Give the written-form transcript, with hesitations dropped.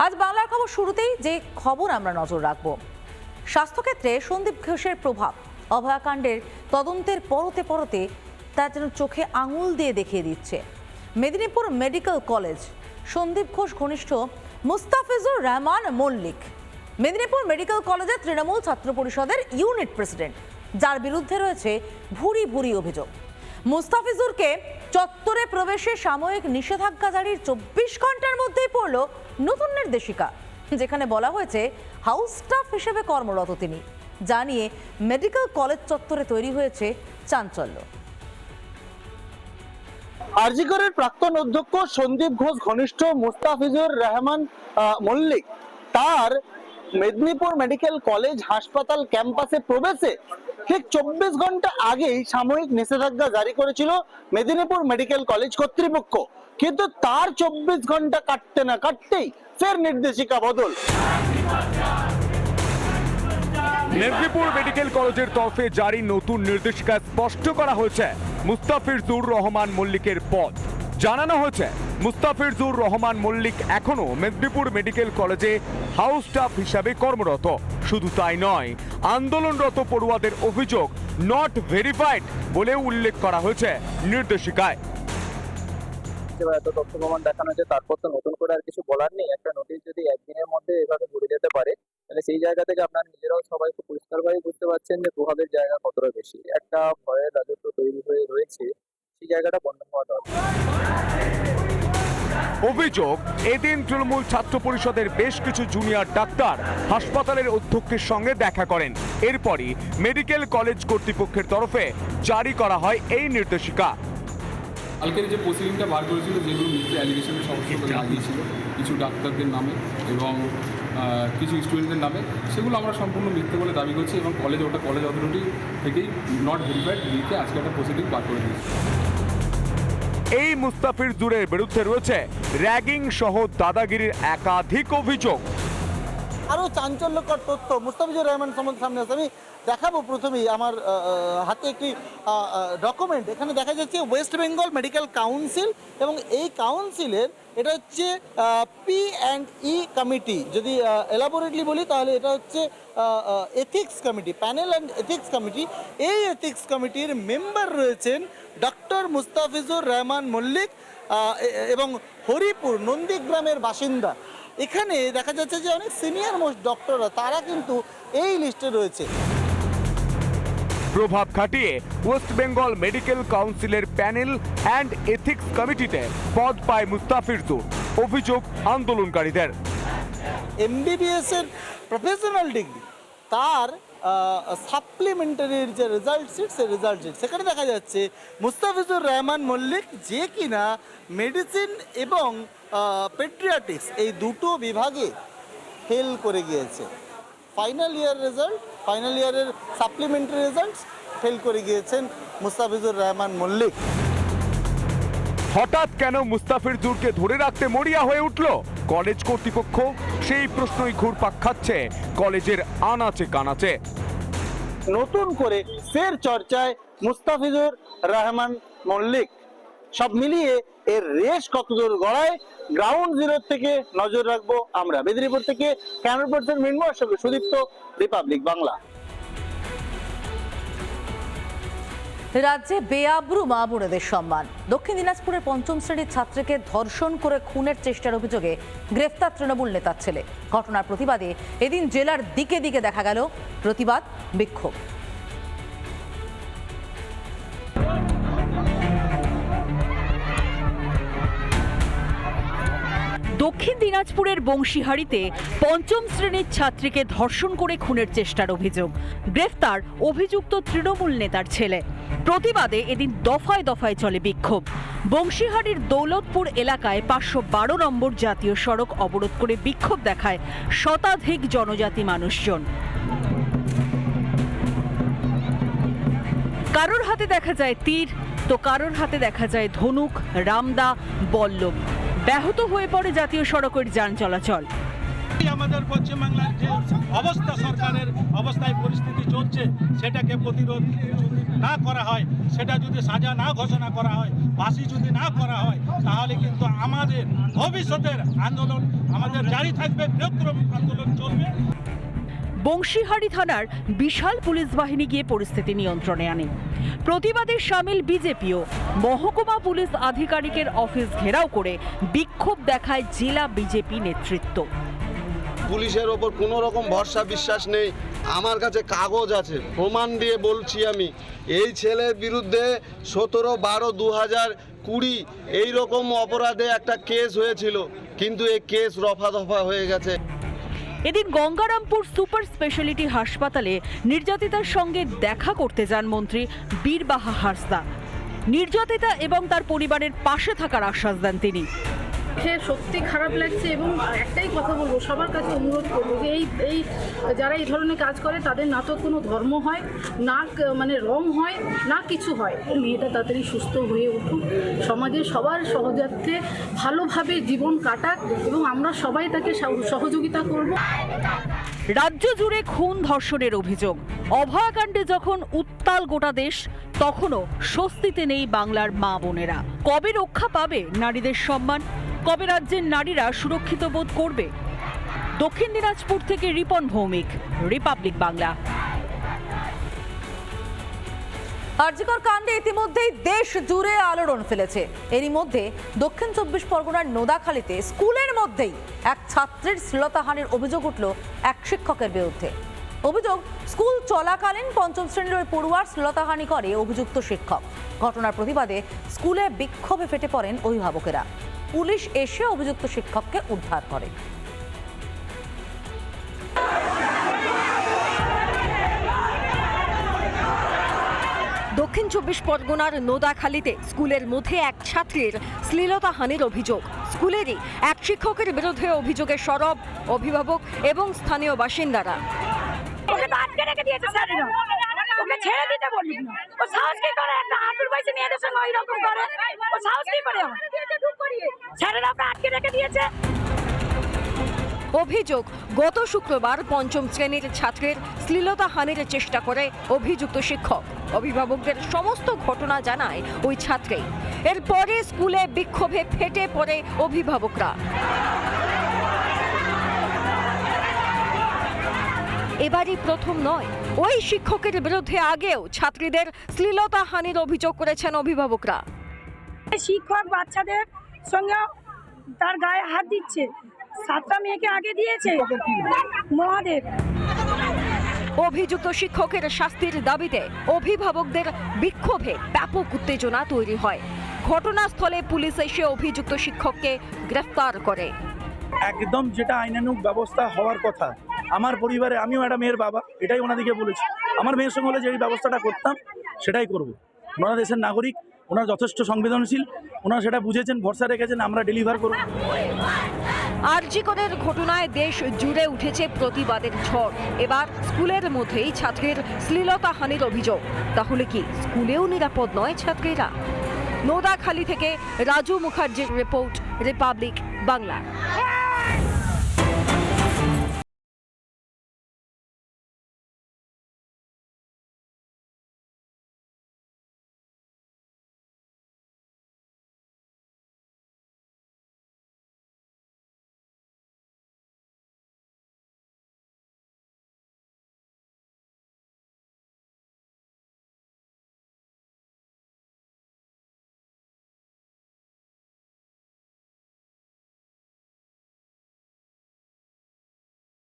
আজ বাংলার খবর শুরুতেই যে খবর আমরা নজর রাখবো, স্বাস্থ্যক্ষেত্রে সন্দীপ ঘোষের প্রভাব। অভয়াকাণ্ডের তদন্তের পরতে পরতে তা যেন চোখে আঙুল দিয়ে দেখিয়ে দিচ্ছে। মেদিনীপুর মেডিকেল কলেজ, সন্দীপ ঘোষ ঘনিষ্ঠ মুস্তাফিজুর রহমান মল্লিক মেদিনীপুর মেডিকেল কলেজের তৃণমূল ছাত্র পরিষদের ইউনিট প্রেসিডেন্ট, যার বিরুদ্ধে রয়েছে ভুরি ভুরি অভিযোগ। মুস্তাফিজুরকে চত্বরে প্রবেশে সাময়িক নিষেধাজ্ঞা জারির 24 ঘন্টার মধ্যেই পড়ল নতুন নির্দেশিকা, যেখানে বলা হয়েছে হাউস স্টাফ হিসেবে কর্মরত তিনি। জানিয়ে মেডিকেল কলেজ চত্বরে তৈরি হয়েছে চাঞ্চল্য। আরজিকরের প্রাক্তন অধ্যক্ষ সন্দীপ ঘোষ ঘনিষ্ঠ মুস্তাফিজুর রহমান মল্লিক তার মেদিনীপুর মেডিকেল কলেজ হাসপাতাল ক্যাম্পাসে প্রবেশে ঠিক 24 ঘন্টা আগেই সাময়িক নিষেধাজ্ঞা জারি করেছিল মেদিনীপুর মেডিকেল কলেজ কর্তৃপক্ষ, কিন্তু তার 24 ঘন্টা কাটতে না কাটতেই ফের নির্দেশিকা বদল। মেদিনীপুর মেডিকেল কলেজের তরফে জারি নতুন নির্দেশিকা স্পষ্ট করা হয়েছে মুস্তাফিজুর রহমান মল্লিকের পদ। জানানো হয়েছে মুস্তাফিজুর রহমান মল্লিক এখনো মেদিনীপুর মেডিকেল কলেজে হাউস স্টাফ হিসাবে কর্মরত। শুধু তাই নয়, আন্দোলনরত পড়ুয়াদের অভিযোগ নট ভেরিফাইড বলে উল্লেখ করা হয়েছে নির্দেশিকায়। এত তথ্য প্রমাণ দেখানো হয়েছে, তারপর তো নতুন করে আর কিছু বলার নেই। একটা নোটিশ যদি একদিনের মধ্যে এভাবে ঘুরে যেতে পারে, তাহলে সেই জায়গা থেকে আপনারা নিজেরাও সবাই খুব পরিষ্কারভাবে বুঝতে পারছেন যে প্রভাবের জায়গা কতটা বেশি। একটা ভয়ের রাজত্ব তৈরি হয়ে রয়েছে, সেই জায়গাটা বন্ধ হওয়া দরকার। অভিযোগ, এদিন তৃণমূল ছাত্র পরিষদের বেশ কিছু জুনিয়র ডাক্তার হাসপাতালের অধ্যক্ষের সঙ্গে দেখা করেন। এরপরই মেডিকেল কলেজ কর্তৃপক্ষের তরফে জারি করা হয় এই নির্দেশিকা। কালকের যে প্রসিডিংটা বার করেছিল, যেগুলো মিথ্যে অ্যালিগেশনের সমস্ত লাগিয়েছিল কিছু ডাক্তারদের নামে এবং কিছু স্টুডেন্টদের নামে, সেগুলো আমরা সম্পূর্ণ মিথ্যে বলে দাবি করছি এবং কলেজ অথরিটি থেকেই নট ভেরিফাইড লিখে আজকে একটা প্রসিডিং বার করে দিয়েছে। এই মুস্তাফিজুরের বিরুদ্ধে রয়েছে র্যাগিং সহ দাদাগিরির একাধিক অভিযোগ। আরো চাঞ্চল্যকর তথ্য মুস্তাফিজুর রহমান সামনে আছে, আমি দেখাবো। প্রথমেই আমার হাতে একটি ডকুমেন্ট, এখানে দেখা যাচ্ছে ওয়েস্ট বেঙ্গল মেডিকেল কাউন্সিল, এবং এই কাউন্সিলের এটা হচ্ছে P&E কমিটি। যদি এলাবোরেটলি বলি তাহলে এটা হচ্ছে ethics committee, panel and ethics committee. এই এথিক্স কমিটির মেম্বার রয়েছেন ডক্টর মুস্তাফিজুর রহমান মল্লিক এবং হরিপুর নন্দীগ্রামের বাসিন্দা। এখানে দেখা যাচ্ছে যে অনেক সিনিয়র মোস্ট ডক্টররা তারা কিন্তু এই লিস্টে রয়েছে। প্রভাব খাটিয়ে ওয়েস্ট বেঙ্গল মেডিকেল কাউন্সিলের প্যানেল অ্যান্ড এথিক্স কমিটিতে পদ পায় মুস্তাফিজুর। অভিযোগ আন্দোলনকারীদের, MBBS এর প্রফেশনাল ডিগ্রি, তার সাপ্লিমেন্টারির যে রেজাল্ট শিট, সেই রেজাল্ট শিট সেখানে দেখা যাচ্ছে মুস্তাফিজুর রহমান মল্লিক, যে কিনা মেডিসিন এবং পেডিয়াট্রিক্স এই দুটো বিভাগে ফেল করে গিয়েছে। ফাইনাল ইয়ারের সাপ্লিমেন্টারি রেজাল্টস ফেল করে গিয়েছেন মুস্তাফিজুর রহমান মল্লিক। হঠাৎ কেন মুস্তাফিজুরকে ধরে রাখতে মরিয়া হয়ে উঠল কলেজ কর্তৃপক্ষ? সেই প্রশ্নই ঘুরপাক খাচ্ছে কলেজের আনাচে কানাচে। নতুন করে ফের চর্চায় মুস্তাফিজুর রহমান মল্লিক। সব মিলিয়ে এর রেশ কতদূর গড়ায়, গ্রাউন্ড জিরো থেকে নজর রাখবো আমরা। মেদিনীপুর থেকে ক্যামেরা পার্সন মৃন্ময়ের সঙ্গে সুদীপ্ত, রিপাবলিক বাংলা। রাজ্যে বেআব্রু মা বোনেদের সম্মান। দক্ষিণ দিনাজপুরের 5ম শ্রেণীর ছাত্রীকে ধর্ষণ করে খুনের চেষ্টার অভিযোগে গ্রেফতার তৃণমূল নেতার ছেলে। ঘটনার প্রতিবাদে এদিন জেলার দিকে দিকে দেখা গেল প্রতিবাদ বিক্ষোভ। দক্ষিণ দিনাজপুরের বংশীহারিতে 5ম শ্রেণীর ছাত্রীকে ধর্ষণ করে খুনের চেষ্টার অভিযোগ। গ্রেফতার অভিযুক্ত তৃণমূল নেতার ছেলে। প্রতিবাদে এদিন দফায় দফায় চলে বিক্ষোভ। বংশীহারির দৌলতপুর এলাকায় 512 নম্বর জাতীয় সড়ক অবরোধ করে বিক্ষোভ দেখায় শতাধিক জনজাতি মানুষজন। কারোর হাতে দেখা যায় তীর, তো কারোর হাতে দেখা যায় ধনুক, রামদা, বল্লম। ব্যাহত হয়ে পড়ে জাতীয় সড়কের যান চলাচল। আমাদের পশ্চিমবাংলার যে অবস্থা, সরকারের অবস্থায় পরিস্থিতি চলছে, সেটাকে প্রতিরোধ যদি না করা হয়, সেটা যদি সাজা না ঘোষণা করা হয়, ফাঁসি যদি না করা হয়, তাহলে কিন্তু আমাদের ভবিষ্যতের আন্দোলন আমাদের জারি থাকবে, বৃহত্তর আন্দোলন চলবে। বংশীহারি থানার বিশাল পুলিশ বাহিনী গিয়ে পরিস্থিতি নিয়ন্ত্রণে আনে। প্রতিবাদে সামিল বিজেপিও। মহকুমা পুলিশ আধিকারিকের অফিস ঘেরাও করে বিক্ষোভ দেখায় জেলা বিজেপি নেতৃত্ব। পুলিশের ওপর কোনো রকম ভরসা বিশ্বাস নেই। আমার কাছে কাগজ আছে, প্রমাণ দিয়ে বলছি আমি, এই ছেলের বিরুদ্ধে 17/12/2020 এইরকম অপরাধে একটা কেস হয়েছিল, কিন্তু এই কেস রফা দফা হয়ে গেছে। এদিন গঙ্গারামপুর সুপার স্পেশালিটি হাসপাতালে নির্যাতিতার সঙ্গে দেখা করতে যান মন্ত্রী বীরবাহা হাঁসদা। নির্যাতিতা এবং তার পরিবারের পাশে থাকার আশ্বাস দেন তিনি। সত্যি খারাপ লাগছে এবং একটাই কথা বলবো, সবার কাছে অনুরোধ করবো যে এই যারা এই ধরনের কাজ করে তাদের না তো কোনো ধর্ম হয় না, মানে রং হয় না, কিছু হয়। মেয়েটা তাড়াতাড়ি সুস্থ হয়ে উঠুক, সমাজে সবার সহযাত্রে ভালোভাবে জীবন কাটাক এবং আমরা সবাই তাকে সহযোগিতা করব। রাজ্য জুড়ে খুন ধর্ষণের অভিযোগ। অভয়াকাণ্ডে যখন উত্তাল গোটা দেশ, তখনও স্বস্তিতে নেই বাংলার মা বোনেরা। কবে রক্ষা পাবে নারীদের সম্মান? কবে রাজ্যের নারীরা সুরক্ষিত বোধ করবে? দক্ষিণ দিনাজপুর থেকে রিপন ভৌমিক, রিপাবলিক বাংলা। আরজিকর কাণ্ডে ইতিমধ্যেই দেশ জুড়ে আলোড়ন ফেলেছে। এরই মধ্যে দক্ষিণ 24 পরগনার নোদাখালীতে স্কুলের মধ্যেই এক ছাত্রের শ্লীলতাহানির অভিযোগ উঠল এক শিক্ষকের বিরুদ্ধে। অভিযোগ, স্কুল চলাকালীন পঞ্চম শ্রেণীর ওই পড়ুয়ার শ্লীলতাহানি করে অভিযুক্ত শিক্ষক। ঘটনার প্রতিবাদে স্কুলে বিক্ষোভে ফেটে পড়েন অভিভাবকেরা। পুলিশ এসে অভিযুক্ত শিক্ষককে উদ্ধার করে। দক্ষিণ 24 পরগনার নোদাখালীতে স্কুলের মধ্যে এক ছাত্রীর শ্লীলতাহানির অভিযোগ। স্কুলেরই এক শিক্ষকের বিরুদ্ধে অভিযোগে সরব অভিভাবক এবং স্থানীয় বাসিন্দারা। ওকে তো আটকে রেখে দিয়েছে স্যারেরা, ওকে ছেড়ে দিতে বললি না। ও সাহস কি করে একটা 8 বয়সী মেয়েদের সঙ্গে ওই রকম করে? ও সাহস কি করে? স্যারেরা ওকে আটকে রেখে দিয়েছে। অভিযোগ, গত শুক্রবার পঞ্চম শ্রেণীর ছাত্রের শ্লীলতাহানির চেষ্টা করে অভিযুক্ত শিক্ষক। অভিভাবকদের সমস্ত ঘটনা জানায় ওই ছাত্রী। এরপরে স্কুলে বিক্ষোভে ফেটে পড়ে অভিভাবকরা। এবারই প্রথম নয়, ওই শিক্ষকের বিরুদ্ধে আগেও ছাত্রীদের শ্লীলতাহানির অভিযোগ করেছেন অভিভাবকরা। শিক্ষক বাচ্চাদের সঙ্গে তার গায়ে হাত দিচ্ছে, 7টা মেয়েকে আগে দিয়েছে মহাদেব। অভিযুক্ত শিক্ষকের শাস্তির দাবিতে অভিভাবকদের বিক্ষোভে ব্যাপক উত্তেজনা তৈরি হয়। ঘটনাস্থলে পুলিশ এসে অভিযুক্ত শিক্ষককে গ্রেফতার করে। একদম যেটা আইনানুগ ব্যবস্থা হওয়ার কথা, আমার পরিবারে আমিও একটা মেয়ের বাবা, এটাই ওনাদিকে বলেছি। আমার মেয়ের সঙ্গে হলে যে ব্যবস্থাটা করতাম সেটাই করব। ওনারা দেশের নাগরিক, ওনারা যথেষ্ট সংবেদনশীল, ওনারা সেটা বুঝেছেন, ভরসা রেখেছেন, আমরা ডেলিভার করব। আরজিকরের ঘটনায় দেশ জুড়ে উঠেছে প্রতিবাদের ঝড়। এবার স্কুলের মধ্যেই ছাত্রের শ্লীলতাহানির অভিযোগ। তাহলে কি স্কুলেও নিরাপদ নয় ছাত্রীরা? নোদাখালী থেকে রাজু মুখার্জির রিপোর্ট, রিপাবলিক বাংলা।